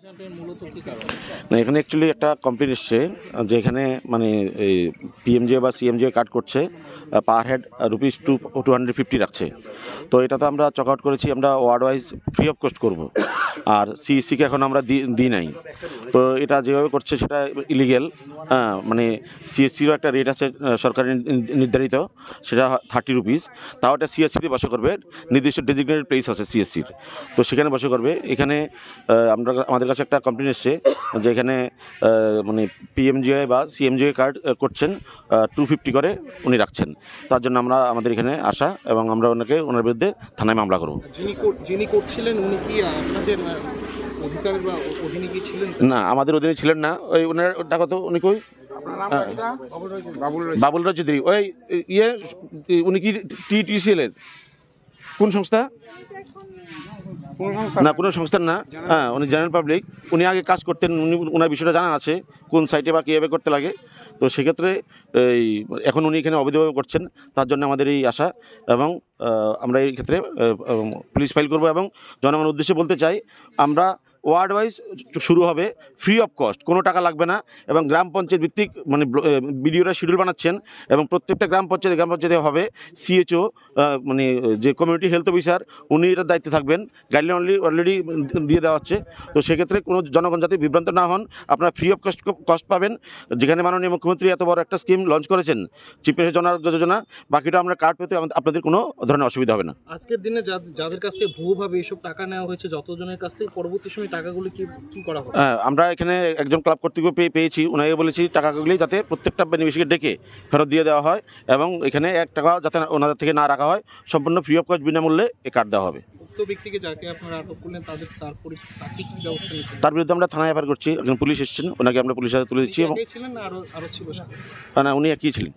না, এখানে অ্যাকচুয়ালি একটা কমপ্লেন এসছে যে এখানে মানে এই পিএমজে বা সিএমজে কার্ড করছে পার হেড রুপিস 250 রাখছে। তো এটা তো আমরা চক আউট করেছি, আমরা ward wise free of cost করব, আর সিইসিকে এখন আমরা দিই নাই। তো এটা যেভাবে করছে সেটা ইলিগেল। মানে সিএসসিরও একটা রেট আছে সরকারি নির্ধারিত, সেটা 30 রুপিস। তাও এটা সিএসসিতে বসে করবে, নির্দিষ্ট ডেজিগনেটেড প্লেস আছে সিএসসির, তো সেখানে বসে করবে। এখানে আমাদের কাছে একটা কমপ্লেন এসছে যে এখানে মানে পিএমজিআই বা সিএমজিআই কার্ড করছেন 250 করে উনি রাখছেন। তার জন্য আমরা আমাদের এখানে আসা এবং আমরা ওনার বিরুদ্ধে থানায় মামলা করব। যিনি করছিলেন উনি কি আপনাদের অধিকারের বা অধীনে কি ছিলেন? না, আমাদের অধীনে ছিলেন না। ওই ওনার টাকা তো উনি কই বাবুল রায় চৌধুরী, ওই ইয়ে উনি কি টিটিসিএল এর কোন সংস্থা? না, কোনো সংস্থার না। হ্যাঁ, উনি জেনারেল পাবলিক, উনি আগে কাজ করতেন, ওনার বিষয়টা জানা আছে কোন সাইটে বা কীভাবে করতে লাগে। তো সেক্ষেত্রে এই এখন উনি এখানে অবৈধভাবে করছেন, তার জন্য আমাদের এই আশা। এবং আমরা এই ক্ষেত্রে পুলিশ ফাইল করব। এবং জনগণের উদ্দেশ্যে বলতে চাই, আমরা ওয়ার্ড ওয়াইজ শুরু হবে, ফ্রি অফ কস্ট, কোনো টাকা লাগবে না। এবং গ্রাম পঞ্চায়েত ভিত্তিক মানে বিডিওরা শিডিউল বানাচ্ছেন এবং প্রত্যেকটা গ্রাম পঞ্চায়েতে হবে সিএচও, মানে যে কমিউনিটি হেলথ অফিসার, উনি এটার দায়িত্বে থাকবেন। গাইডলাইন অলরেডি দিয়ে দেওয়া হচ্ছে। তো সেক্ষেত্রে কোনো জনগণ যাতে বিভ্রান্ত না হন, আপনারা ফ্রি অফ কস্ট পাবেন। যেখানে মাননীয় মুখ্যমন্ত্রী এত বড় একটা স্কিম লঞ্চ করেছেন, চিফ মিনিস্টার জন আরোগ্য যোজনা, বাকিটা আমরা কার্ড পেতে আপনাদের কোনো ধরনের অসুবিধা হবে না। আজকের দিনে যাদের কাছ থেকে ভুয়ভাবে এইসব টাকা নেওয়া হয়েছে, যতজনের কাছ থেকে, পরবর্তী সময় টাকাগুলো কি করা হবে? আমরা এখানে একজন ক্লাব কর্তৃপক্ষ পেয়েছি, ওনাকে বলেছি টাকাগুলি যাতে প্রত্যেকটা বেনিফিশিয়ারিকে ডেকে ফেরত দিয়ে দেওয়া হয় এবং এখানে 1 টাকা যাতে ওনাদের থেকে না রাখা হয়, সম্পূর্ণ ফ্রি অফ কস্ট বিনামূল্যে এই কার্ড দেওয়া হবে। উক্ত ব্যক্তিকে যাকে আপনারা আটক করলেন তারপরে তাকে কি ব্যবস্থা নিতে? তার বিরুদ্ধে আমরা থানায় এফআইআর করছি। এখন পুলিশ এসেছেন, ওনাকে আমরা পুলিশের হাতে তুলে দিচ্ছি। এবং ছিলেন না আরো ছিল? না, উনি একই ছিলেন।